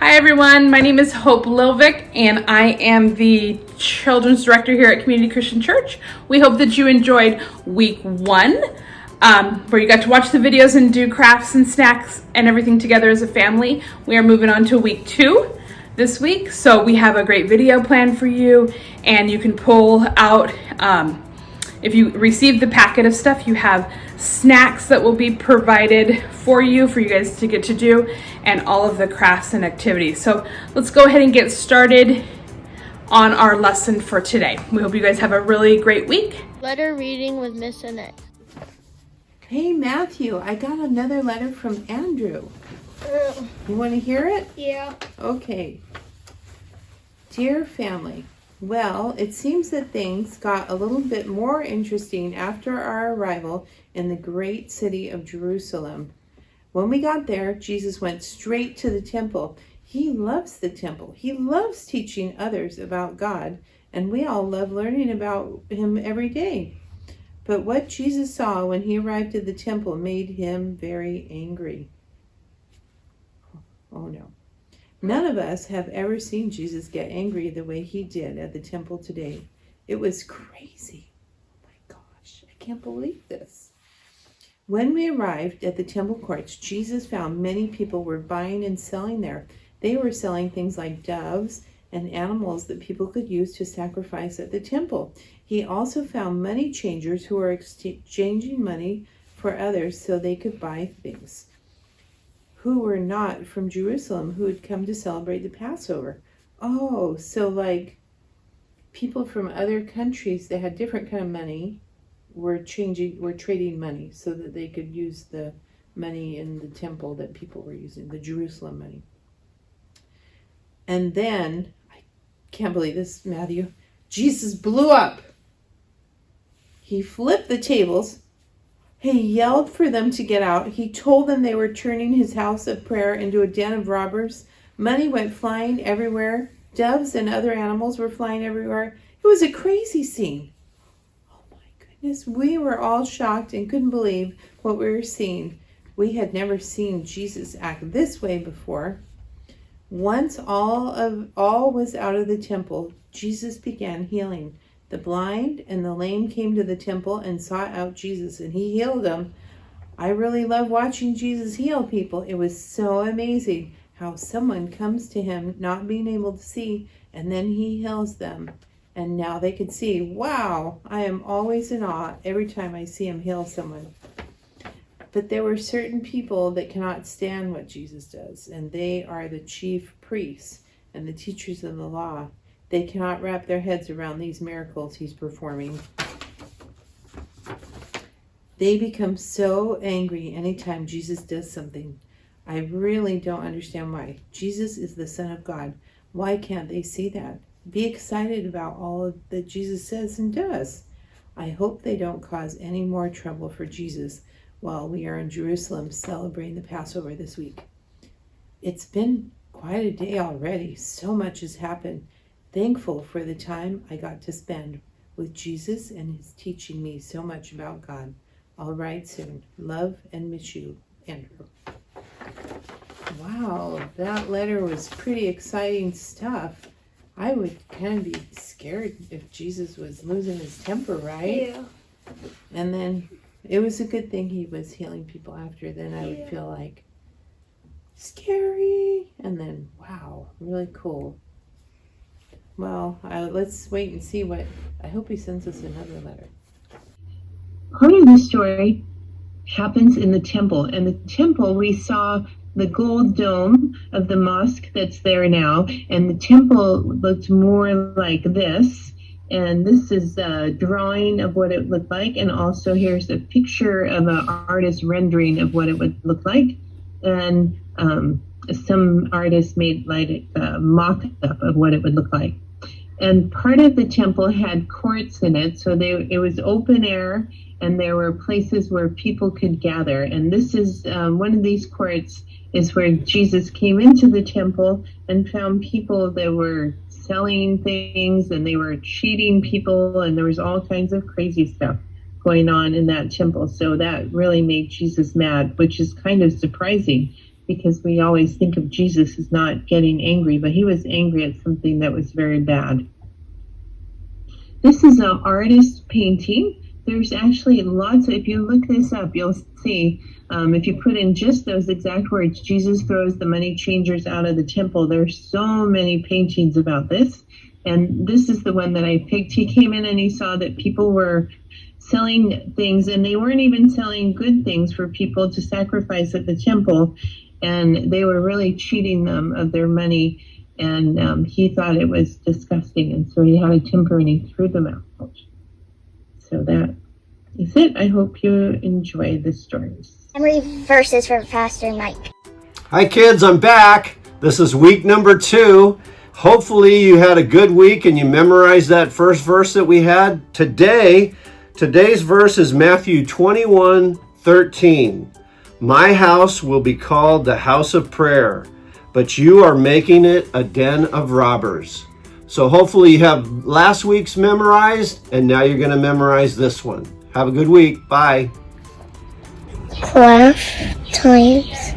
Hi everyone, my name is Hope Lilvik and I am the Children's Director here at Community Christian Church. We hope that you enjoyed week 1, where you got to watch the videos and do crafts and snacks and everything together as a family. We are moving on to week 2 this week, so we have a great video plan for you, and you can pull out, if you receive the packet of stuff, you have snacks that will be provided for you guys to get to do, and all of the crafts and activities. So let's go ahead and get started on our lesson for today. We hope you guys have a really great week. Letter reading with Miss Annette. Hey Matthew, I got another letter from Andrew. You want to hear it? Yeah. Okay. Dear family, well, it seems that things got a little bit more interesting after our arrival in the great city of Jerusalem. When we got there, Jesus went straight to the temple. He loves the temple. He loves teaching others about God, and we all love learning about him every day. But what Jesus saw when he arrived at the temple made him very angry. Oh no. None of us have ever seen Jesus get angry the way he did at the temple today. It was crazy. Oh my gosh, I can't believe this. When we arrived at the temple courts, Jesus found many people were buying and selling there. They were selling things like doves and animals that people could use to sacrifice at the temple. He also found money changers who were exchanging money for others so they could buy things, who were not from Jerusalem, who had come to celebrate the Passover. Oh, so like people from other countries that had different kind of money were trading money so that they could use the money in the temple that people were using, the Jerusalem money. And then, I can't believe this, Matthew, Jesus blew up. He flipped the tables. He yelled for them to get out. He told them they were turning his house of prayer into a den of robbers. Money went flying everywhere. Doves and other animals were flying everywhere. It was a crazy scene. Oh my goodness. We were all shocked and couldn't believe what we were seeing. We had never seen Jesus act this way before. Once all was out of the temple, Jesus began healing. The blind and the lame came to the temple and sought out Jesus, and he healed them. I really love watching Jesus heal people. It was so amazing how someone comes to him not being able to see, and then he heals them. And now they can see. Wow, I am always in awe every time I see him heal someone. But there were certain people that cannot stand what Jesus does, and they are the chief priests and the teachers of the law. They cannot wrap their heads around these miracles he's performing. They become so angry anytime Jesus does something. I really don't understand why. Jesus is the Son of God. Why can't they see that? Be excited about all that Jesus says and does. I hope they don't cause any more trouble for Jesus while we are in Jerusalem celebrating the Passover this week. It's been quite a day already. So much has happened. Thankful for the time I got to spend with Jesus and his teaching me so much about God. I'll write soon. Love and miss you, Andrew. Wow, that letter was pretty exciting stuff. I would kind of be scared if Jesus was losing his temper, right? Yeah. And then it was a good thing he was healing people after. Then I would feel like scary. And then, wow, really cool. Well, let's wait and see what, I hope he sends us another letter. Part of this story happens in the temple. And the temple, we saw the gold dome of the mosque that's there now. And the temple looked more like this. And this is a drawing of what it looked like. And also here's a picture of an artist rendering of what it would look like. And some artists made like a mock-up of what it would look like. And part of the temple had courts in it, so it was open air, and there were places where people could gather. And this is one of these courts is where Jesus came into the temple and found people that were selling things, and they were cheating people, and there was all kinds of crazy stuff going on in that temple. So that really made Jesus mad, which is kind of surprising because we always think of Jesus as not getting angry, but he was angry at something that was very bad. This is an artist painting. There's actually lots of, if you look this up, you'll see, if you put in just those exact words, Jesus throws the money changers out of the temple. There's so many paintings about this. And this is the one that I picked. He came in and he saw that people were selling things, and they weren't even selling good things for people to sacrifice at the temple. And they were really cheating them of their money. And he thought it was disgusting. And so he had a temper and he threw them out. So that is it. I hope you enjoy the stories. Memory verses for Pastor Mike. Hi kids, I'm back. This is week number 2. Hopefully you had a good week and you memorized that first verse that we had. Today's verse is Matthew 21:13. My house will be called the house of prayer, but you are making it a den of robbers. So hopefully you have last week's memorized, and now you're going to memorize this one. Have a good week. Bye. 12 times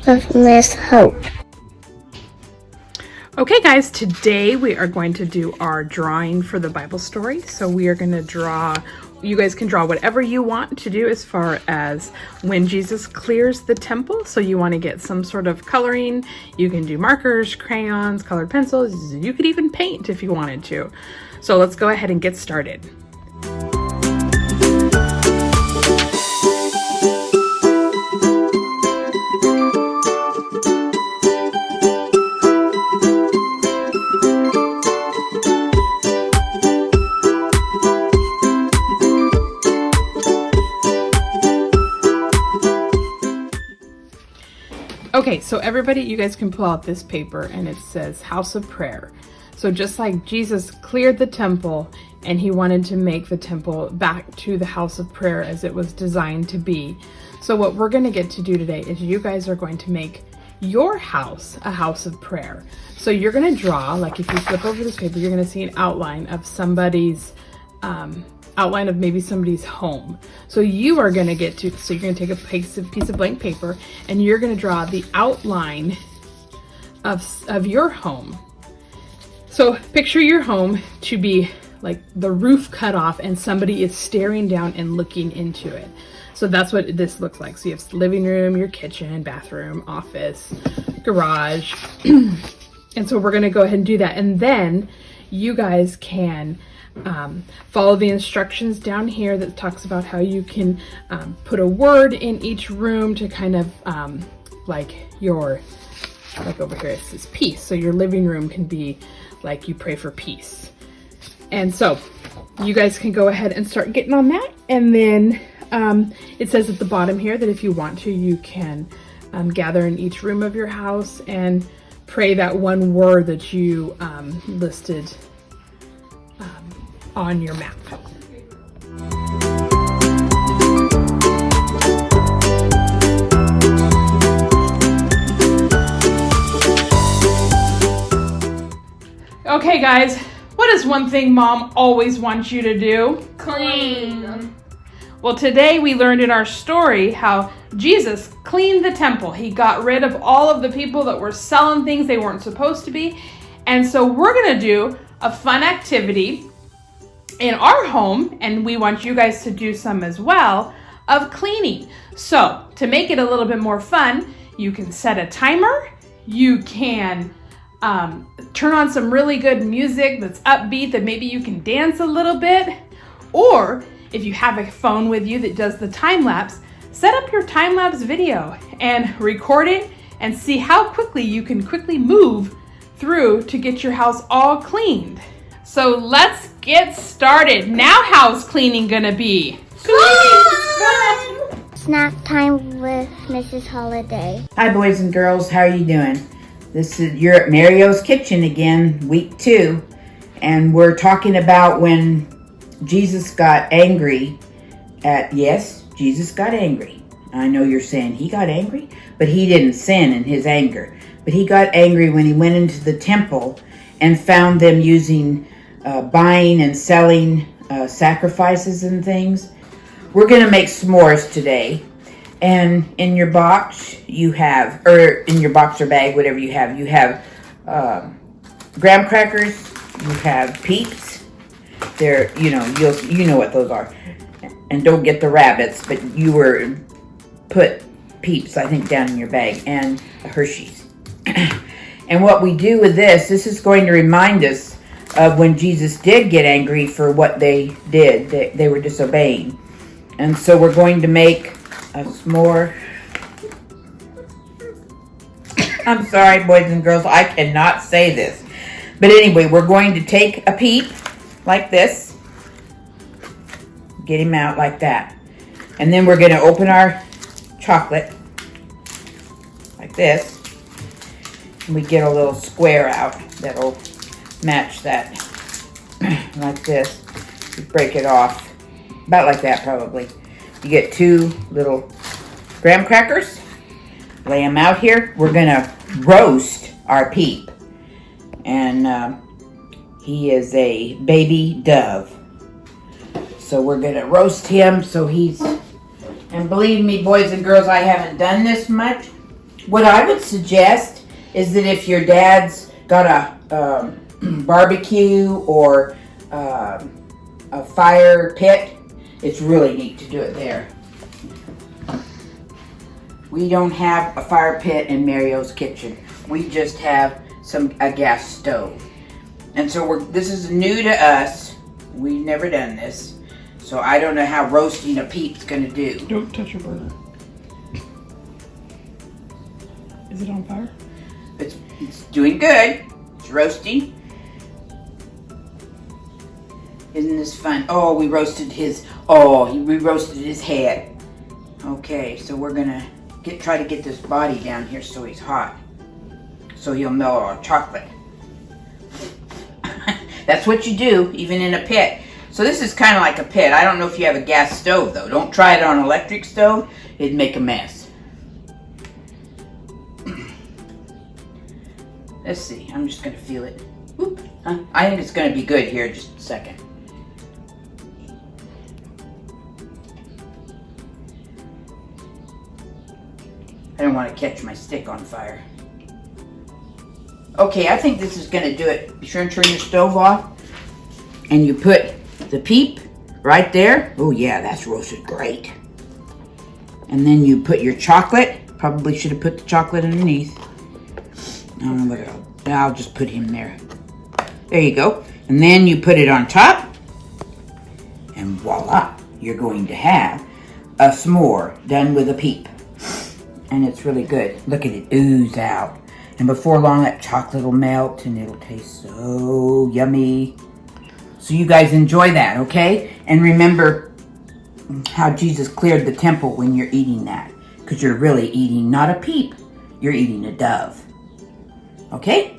of Miss Hope. Okay guys, today we are going to do our drawing for the Bible story. So we are going to draw, you guys can draw whatever you want to do as far as when Jesus clears the temple. So you want to get some sort of coloring. You can do markers, crayons, colored pencils. You could even paint if you wanted to. So let's go ahead and get started. Okay, so everybody, you guys can pull out this paper and it says House of Prayer. So just like Jesus cleared the temple and he wanted to make the temple back to the house of prayer as it was designed to be. So what we're going to get to do today is you guys are going to make your house a house of prayer. So you're going to draw, like if you flip over this paper, you're going to see an outline of somebody's outline of maybe somebody's home. So you are going to get to, so you're going to take a piece of blank paper and you're going to draw the outline of your home. So picture your home to be like the roof cut off and somebody is staring down and looking into it. So that's what this looks like. So you have living room, your kitchen, bathroom, office, garage. And so we're going to go ahead and do that. And then you guys can follow the instructions down here that talks about how you can put a word in each room to kind of like over here it says peace. So your living room can be like you pray for peace. And so you guys can go ahead and start getting on that. And then it says at the bottom here that if you want to, you can gather in each room of your house and pray that one word that you listed on your map. Okay guys, what is one thing Mom always wants you to do? Clean. Well, today we learned in our story how Jesus cleaned the temple. He got rid of all of the people that were selling things they weren't supposed to be. And so we're gonna do a fun activity in our home, and we want you guys to do some as well, of cleaning. So to make it a little bit more fun, you can set a timer, you can turn on some really good music that's upbeat that maybe you can dance a little bit, or if you have a phone with you that does the time lapse, set up your time lapse video and record it and see how quickly you can move through to get your house all cleaned. So let's get started. Now how's cleaning gonna be? Snack time with Mrs. Holiday. Hi boys and girls, how are you doing? You're at Mario's Kitchen again, week 2, and we're talking about when Jesus got angry Jesus got angry. I know you're saying he got angry, but he didn't sin in his anger. But he got angry when he went into the temple and found them using buying and selling sacrifices and things. We're going to make s'mores today. And in your box, you have, or in your box or bag, whatever you have graham crackers, you have Peeps. They're, you know what those are. And don't get the rabbits, but put Peeps, I think, down in your bag, and Hershey's. And what we do with this is going to remind us of when Jesus did get angry for what they did. They were disobeying. And so we're going to make a s'more. I'm sorry, boys and girls, I cannot say this. But anyway, we're going to take a Peep like this. Get him out like that. And then we're going to open our chocolate like this. And we get a little square out that'll match that. Like this. You break it off. About like that, probably. You get 2 little graham crackers. Lay them out here. We're going to roast our Peep. And he is a baby dove. So we're going to roast him so he's... And believe me, boys and girls, I haven't done this much. What I would suggest is that if your dad's got a barbecue or a fire pit, it's really neat to do it there. We don't have a fire pit in Mario's kitchen. We just have a gas stove. And so this is new to us. We've never done this. So I don't know how roasting a Peep's gonna do. Don't touch your burner. Is it on fire? It's doing good. It's roasting. Isn't this fun? Oh, we roasted we roasted his head. Okay, so we're gonna try to get this body down here so he's hot. So he'll melt our chocolate. That's what you do, even in a pit. So this is kind of like a pit. I don't know if you have a gas stove, though. Don't try it on an electric stove. It'd make a mess. Let's see. I'm just going to feel it. Oop. I think it's going to be good here in just a second. I don't want to catch my stick on fire. Okay, I think this is going to do it. Be sure and turn your stove off. And you put the Peep right there. Oh yeah, that's roasted great. And then you put your chocolate. Probably should have put the chocolate underneath. I don't know what I'll just put him there. There you go. And then you put it on top. And voila, you're going to have a s'more done with a Peep. And it's really good. Look at it ooze out. And before long, that chocolate will melt and it'll taste so yummy. So you guys enjoy that, okay? And remember how Jesus cleared the temple when you're eating that. Because you're really eating not a Peep, you're eating a dove. Okay?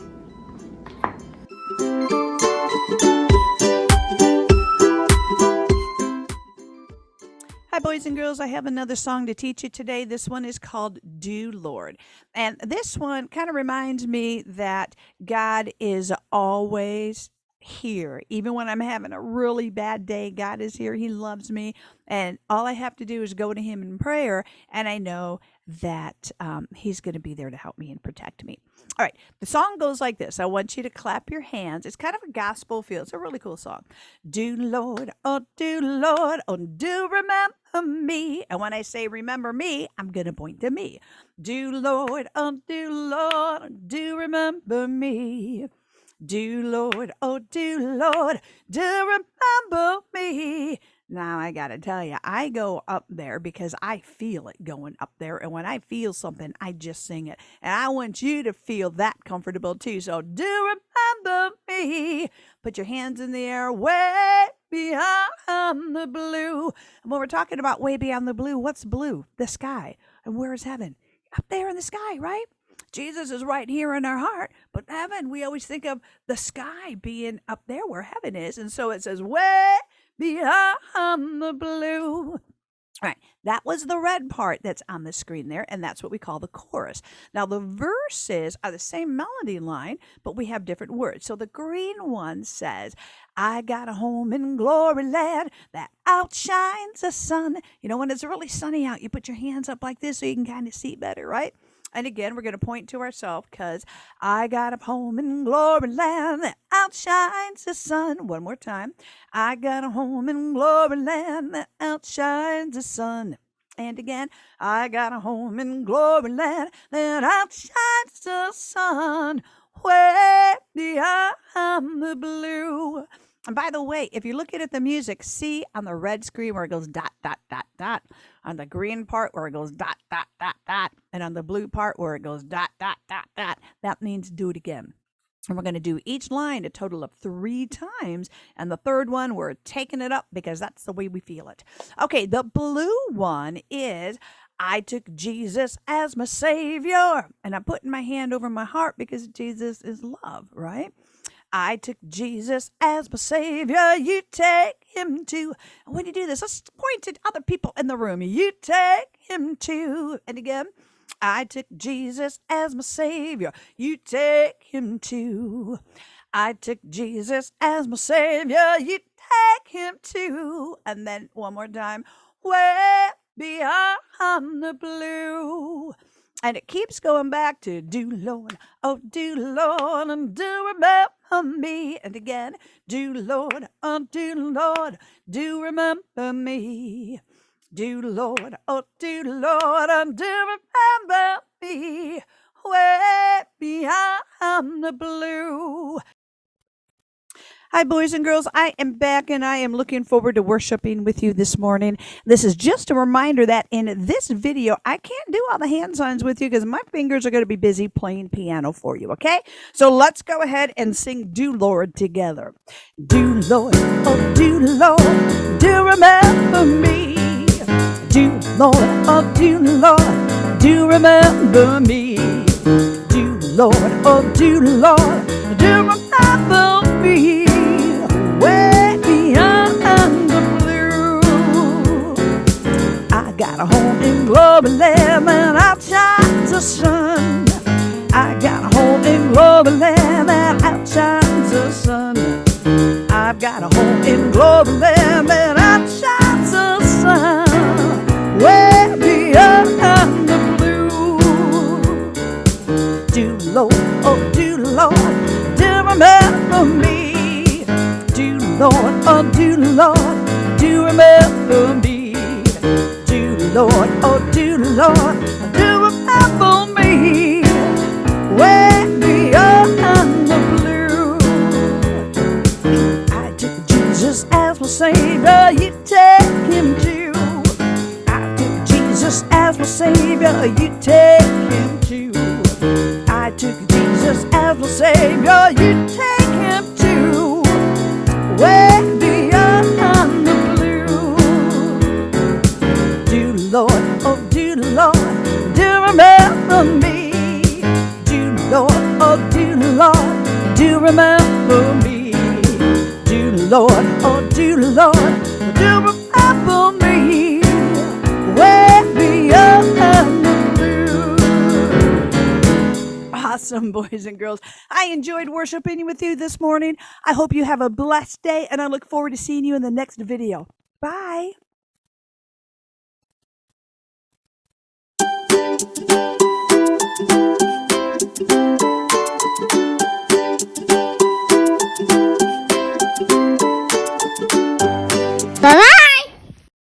Hi, boys and girls. I have another song to teach you today. This one is called Do Lord. And this one kind of reminds me that God is always here. Even when I'm having a really bad day, God is here. He loves me. And all I have to do is go to Him in prayer. And I know that He's going to be there to help me and protect me. All right. The song goes like this. I want you to clap your hands. It's kind of a gospel feel. It's a really cool song. Do Lord, oh do remember me. And when I say remember me, I'm going to point to me. Do Lord, oh do remember me. Do Lord, oh do remember me. Now I gotta tell you, I go up there because I feel it going up there. And when I feel something, I just sing it. And I want you to feel that comfortable too. So do remember me. Put your hands in the air way beyond the blue. And when we're talking about way beyond the blue, what's blue? The sky. And where is heaven? Up there in the sky, right? Jesus is right here in our heart, but heaven, we always think of the sky being up there where heaven is. And so it says, way beyond the blue. All right, that was the red part that's on the screen there, and that's what we call the chorus. Now, the verses are the same melody line, but we have different words. So the green one says, I got a home in glory land that outshines the sun. You know, when it's really sunny out, you put your hands up like this so you can kind of see better, right? And again, we're going to point to ourselves because I got a home in glory land that outshines the sun. One more time. I got a home in glory land that outshines the sun. And again, I got a home in glory land that outshines the sun. Way beyond the blue. And by the way, if you're looking at the music, see on the red screen where it goes dot, dot, dot, dot, on the green part where it goes dot, dot, dot, dot, and on the blue part where it goes dot, dot, dot, dot, that means do it again. And we're going to do each line a total of 3 times. And the third one, we're taking it up because that's the way we feel it. Okay, the blue one is, I took Jesus as my Savior. And I'm putting my hand over my heart because Jesus is love, right? I took Jesus as my Savior. You take him too. And when you do this, let's point to other people in the room. You take him too. And again, I took Jesus as my Savior. You take him too. I took Jesus as my Savior. You take him too. And then one more time. Way beyond the blue. And it keeps going back to do Lord, oh do Lord, and do remember me. And again, do Lord, oh do Lord, do remember me. Do Lord, oh do Lord, and do remember me. Way beyond the blue. Hi, boys and girls. I am back and I am looking forward to worshiping with you this morning. This is just a reminder that in this video, I can't do all the hand signs with you because my fingers are going to be busy playing piano for you, okay? So let's go ahead and sing Do Lord together. Do Lord, oh do Lord, do remember me. Do Lord, oh do Lord, do remember me. Do Lord, oh do Lord, do remember me. Way beyond the blue. I got a home in glory land that outshines the sun. I got a home in glory land that outshines the sun. I've got a home in glory land that outshines the sun. Way beyond the blue. Do Lord, oh do Lord, do remember me. Do Lord, oh do Lord, do remember me. Do Lord, oh do Lord, do remember me. Way beyond the blue. I took Jesus as my Savior, you take him too. I took Jesus as my Savior, you take him too. I took Jesus as my Savior, you take him too. Way beyond the blue. Do Lord, oh do Lord, do remember me. Do Lord, oh do Lord, do remember me. Do Lord, oh do Lord, do remember me. Way beyond the blue. Awesome, boys and girls. I enjoyed worshiping with you this morning. I hope you have a blessed day, and I look forward to seeing you in the next video. Bye.